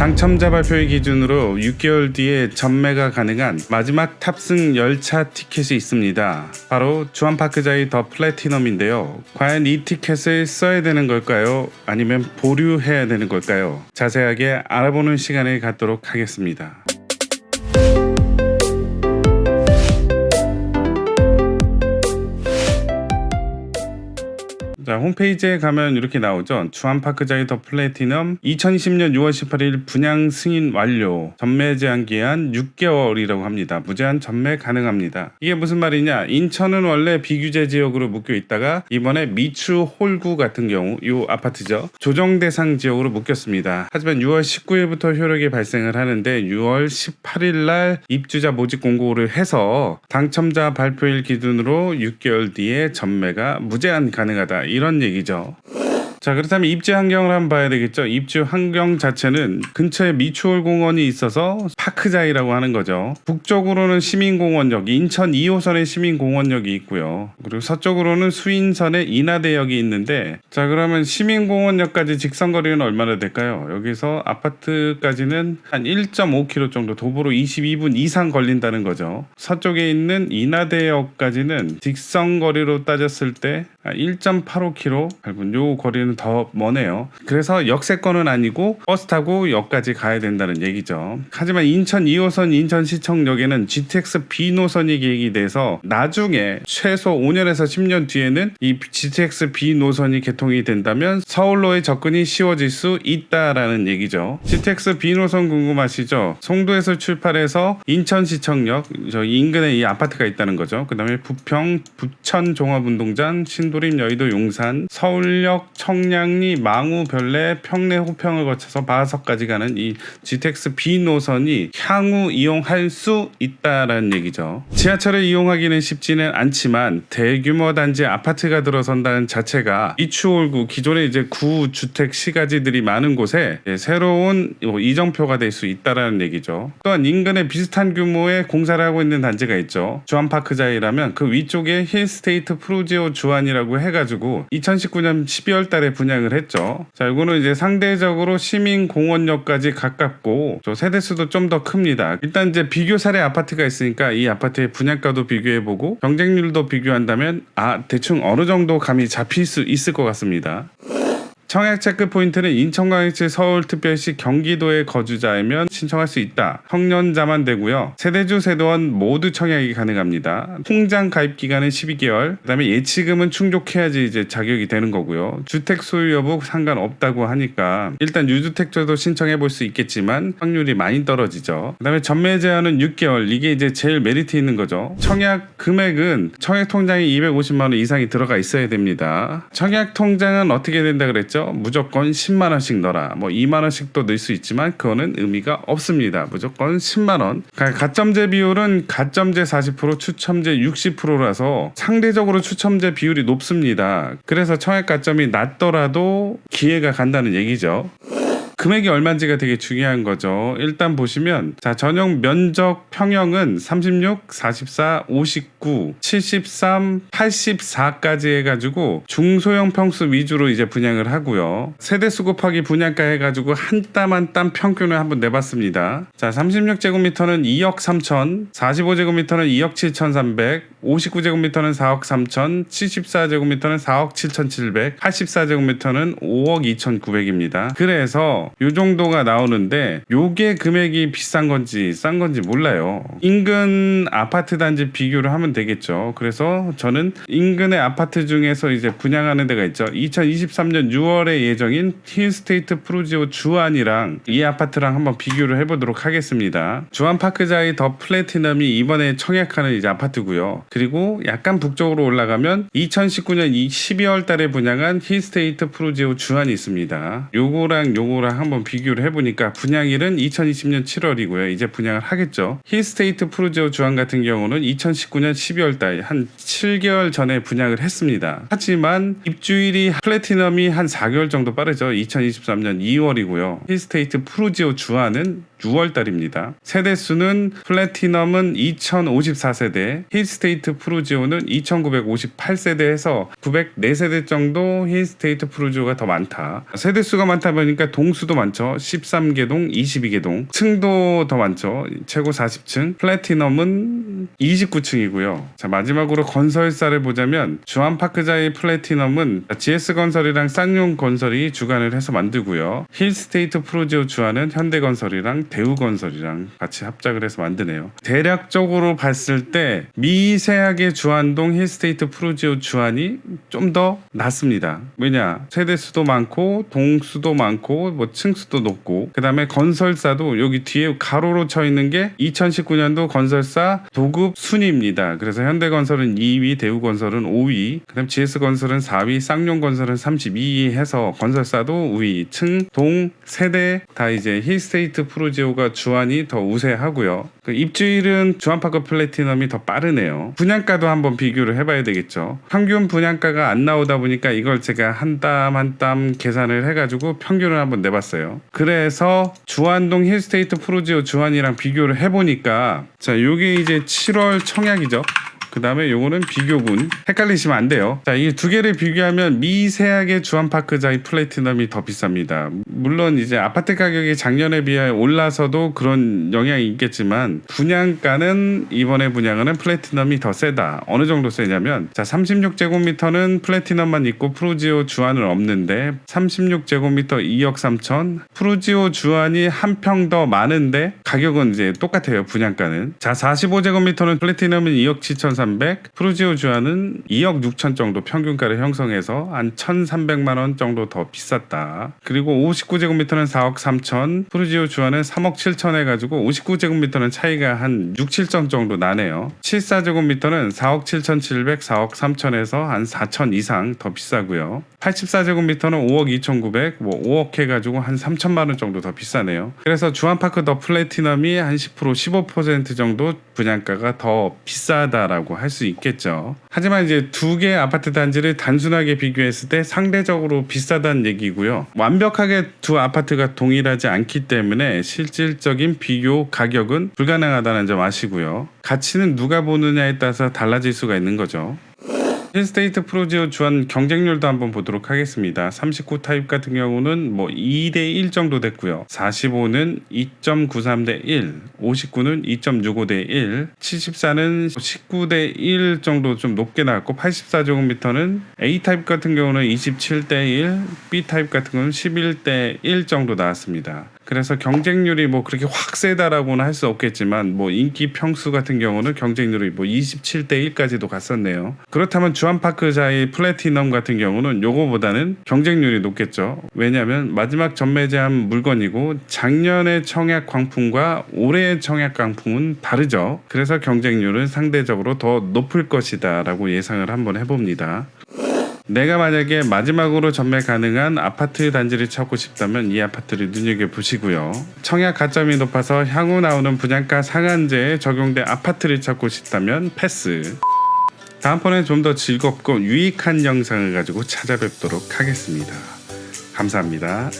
당첨자 발표일 기준으로 6개월 뒤에 전매가 가능한 마지막 탑승 열차 티켓이 있습니다. 바로 주안파크자이 더 플래티넘인데요. 과연 이 티켓을 써야 되는 걸까요? 아니면 보류해야 되는 걸까요? 자세하게 알아보는 시간을 갖도록 하겠습니다. 자, 홈페이지에 가면 이렇게 나오죠. 주안파크자이 더 플래티넘 2020년 6월 18일 분양 승인 완료. 전매 제한 기한 6개월이라고 합니다. 무제한 전매 가능합니다. 이게 무슨 말이냐? 인천은 원래 비규제 지역으로 묶여 있다가 이번에 미추 홀구 같은 경우 이 아파트죠. 조정 대상 지역으로 묶였습니다. 하지만 6월 19일부터 효력이 발생을 하는데 6월 18일 날 입주자 모집 공고를 해서 당첨자 발표일 기준으로 6개월 뒤에 전매가 무제한 가능하다. 이런 얘기죠. 자, 그렇다면 입지 환경을 한번 봐야 되겠죠. 입지 환경 자체는 근처에 미추홀 공원이 있어서 파크자이라고 하는 거죠. 북쪽으로는 시민공원역, 인천 2호선의 시민공원역이 있고요. 그리고 서쪽으로는 수인선의 인하대역이 있는데, 자, 그러면 시민공원역까지 직선거리는 얼마나 될까요? 여기서 아파트까지는 한 1.5km 정도, 도보로 22분 이상 걸린다는 거죠. 서쪽에 있는 인하대역까지는 직선거리로 따졌을 때 1.85km, 요 거리는 더 머네요. 그래서 역세권은 아니고 버스 타고 역까지 가야 된다는 얘기죠. 하지만 인천 2호선 인천시청역에는 GTX B 노선이 계획이 돼서 나중에 최소 5년에서 10년 뒤에는 이 GTX B 노선이 개통이 된다면 서울로의 접근이 쉬워질 수 있다라는 얘기죠. GTX B 노선 궁금하시죠? 송도에서 출발해서 인천시청역, 저 인근에 이 아파트가 있다는 거죠. 그 다음에 부평, 부천 종합운동장, 신도림, 여의도, 용산, 서울역, 청량리, 망우, 별내, 평내, 호평을 거쳐서 바석까지 가는 이 GTX B 노선이 향후 이용할 수 있다라는 얘기죠. 지하철을 이용하기는 쉽지는 않지만 대규모 단지 아파트가 들어선다는 자체가 미추홀구, 기존의 이제 구주택 시가지들이 많은 곳에 새로운 이정표가 될 수 있다라는 얘기죠. 또한 인근에 비슷한 규모의 공사를 하고 있는 단지가 있죠. 주안파크자이라면 그 위쪽에 힐스테이트 프루지오 주안이라고 해가지고 2019년 12월 달에 분양을 했죠. 자, 이거는 이제 상대적으로 시민공원역까지 가깝고 세대수도 좀 더 큽니다. 일단 이제 비교 사례 아파트가 있으니까 이 아파트의 분양가도 비교해보고 경쟁률도 비교한다면 대충 어느 정도 감이 잡힐 수 있을 것 같습니다. 청약 체크 포인트는 인천광역시, 서울특별시, 경기도의 거주자이면 신청할 수 있다. 성년자만 되고요. 세대주, 세대원 모두 청약이 가능합니다. 통장 가입 기간은 12개월. 그다음에 예치금은 충족해야지 이제 자격이 되는 거고요. 주택 소유 여부 상관없다고 하니까 일단 유주택자도 신청해 볼 수 있겠지만 확률이 많이 떨어지죠. 그다음에 전매 제한은 6개월. 이게 이제 제일 메리트 있는 거죠. 청약 금액은 청약 통장에 250만 원 이상이 들어가 있어야 됩니다. 청약 통장은 어떻게 된다 그랬죠? 무조건 10만 원씩 넣어라. 2만 원씩도 넣을 수 있지만 그거는 의미가 없습니다. 무조건 10만 원. 가점제 비율은 가점제 40%, 추첨제 60%라서 상대적으로 추첨제 비율이 높습니다. 그래서 청약 가점이 낮더라도 기회가 간다는 얘기죠. 금액이 얼마인지가 되게 중요한 거죠. 일단 보시면 전용 면적 평형은 36, 44, 59, 73, 84까지 해가지고 중소형 평수 위주로 이제 분양을 하고요. 세대수 곱하기 분양가 해가지고 한 땀 한 땀 평균을 한번 내봤습니다. 36제곱미터는 2억 3천, 45제곱미터는 2억 7천3백, 59제곱미터는 4억 3천, 74제곱미터는 4억 7천7백, 84제곱미터는 5억 2천9백입니다. 그래서 요 정도가 나오는데 요게 금액이 비싼 건지 싼 건지 몰라요. 인근 아파트 단지 비교를 하면 되겠죠. 그래서 저는 인근의 아파트 중에서 이제 분양하는 데가 있죠. 2023년 6월에 예정인 힐스테이트 프루지오 주안이랑 이 아파트랑 한번 비교를 해보도록 하겠습니다. 주안파크자이 더 플래티넘이 이번에 청약하는 이제 아파트고요. 그리고 약간 북쪽으로 올라가면 2019년 12월 달에 분양한 힐스테이트 프루지오 주안이 있습니다. 요거랑 한번 비교를 해보니까 분양일은 2020년 7월이고요. 이제 분양을 하겠죠. 힐스테이트 프루지오 주안 같은 경우는 2019년 12월 달 한 7개월 전에 분양을 했습니다. 하지만 입주일이 플래티넘이 한 4개월 정도 빠르죠. 2023년 2월이고요. 힐스테이트 프루지오 주안은 6월달입니다. 세대수는 플래티넘은 2054세대, 힐스테이트 프루지오는 2958세대 해서 904세대 정도 힐스테이트 프루지오가 더 많다. 세대수가 많다 보니까 동수도 수도 많죠. 13개동, 22개동. 층도 더 많죠. 최고 40층. 플래티넘은 29층이고요. 자, 마지막으로 건설사를 보자면 주안파크자이 플래티넘은 GS건설이랑 쌍용건설이 주관을 해서 만들고요. 힐스테이트 프루지오 주안은 현대건설이랑 대우건설이랑 같이 합작을 해서 만드네요. 대략적으로 봤을 때 미세하게 주안동 힐스테이트 프루지오 주안이 좀 더 낫습니다. 왜냐? 세대수도 많고 동수도 많고 뭐 층수도 높고 그 다음에 건설사도 여기 뒤에 가로로 쳐 있는 게 2019년도 건설사 도급 순위입니다. 그래서 현대건설은 2위, 대우건설은 5위, 그 다음 GS건설은 4위, 쌍용건설은 32위 해서 건설사도 우위, 층, 동, 세대 다 이제 힐스테이트 프루지오가 주안이 더 우세하고요. 그 입주일은 주안파크 플래티넘이 더 빠르네요. 분양가도 한번 비교를 해봐야 되겠죠. 평균 분양가가 안 나오다 보니까 이걸 제가 한 땀 한 땀 계산을 해가지고 평균을 한번 내봤어요. 그래서 주안동 힐스테이트 프루지오 주안이랑 비교를 해보니까 자, 요게 이제 7월 청약이죠. 그 다음에 요거는 비교군. 헷갈리시면 안 돼요. 자, 이 두 개를 비교하면 미세하게 주안파크자이 플래티넘이 더 비쌉니다. 물론 이제 아파트 가격이 작년에 비해 올라서도 그런 영향이 있겠지만 분양가는 이번에 분양하는 플래티넘이 더 세다. 어느 정도 세냐면 자, 36제곱미터는 플래티넘만 있고 프루지오 주안은 없는데 36제곱미터 2억 3천. 프루지오 주안이 한 평 더 많은데 가격은 이제 똑같아요. 분양가는. 자, 45제곱미터는 플래티넘은 2억 7천 300, 프루지오 주안은 2억 6천 정도 평균가를 형성해서 한 1,300만 원 정도 더 비쌌다. 그리고 59제곱미터는 4억 3천, 프루지오 주안은 3억 7천 해가지고 59제곱미터는 차이가 한 6, 7천 정도 나네요. 74제곱미터는 4억 7천 7백, 4억 3천에서 한 4천 이상 더 비싸고요. 84제곱미터는 5억 2,900, 뭐 5억 해가지고 한 3천만 원 정도 더 비싸네요. 그래서 주안파크 더 플래티넘이 한 10%, 15% 정도 분양가가 더 비싸다라고 할 수 있겠죠. 하지만 이제 두 개의 아파트 단지를 단순하게 비교했을 때 상대적으로 비싸다는 얘기고요. 완벽하게 두 아파트가 동일하지 않기 때문에 실질적인 비교 가격은 불가능하다는 점 아시고요. 가치는 누가 보느냐에 따라서 달라질 수가 있는 거죠. 힐스테이트 프루지오 주안 경쟁률도 한번 보도록 하겠습니다. 39 타입 같은 경우는 뭐 2대1 정도 됐고요. 45는 2.93대 1, 59는 2.65대 1, 74는 19대 1 정도 좀 높게 나왔고 84제곱미터는 A 타입 같은 경우는 27대 1, B 타입 같은 경우는 11대 1 정도 나왔습니다. 그래서 경쟁률이 뭐 그렇게 확 세다라고는 할 수 없겠지만 뭐 인기 평수 같은 경우는 경쟁률이 뭐 27대 1까지도 갔었네요. 그렇다면 주안파크자이 플래티넘 같은 경우는 요거보다는 경쟁률이 높겠죠. 왜냐하면 마지막 전매 제한 물건이고 작년의 청약 광풍과 올해의 청약 광풍은 다르죠. 그래서 경쟁률은 상대적으로 더 높을 것이다 라고 예상을 한번 해봅니다. 내가 만약에 마지막으로 전매 가능한 아파트 단지를 찾고 싶다면 이 아파트를 눈여겨보시고요. 청약 가점이 높아서 향후 나오는 분양가 상한제에 적용된 아파트를 찾고 싶다면 패스. 다음번엔 좀 더 즐겁고 유익한 영상을 가지고 찾아뵙도록 하겠습니다. 감사합니다.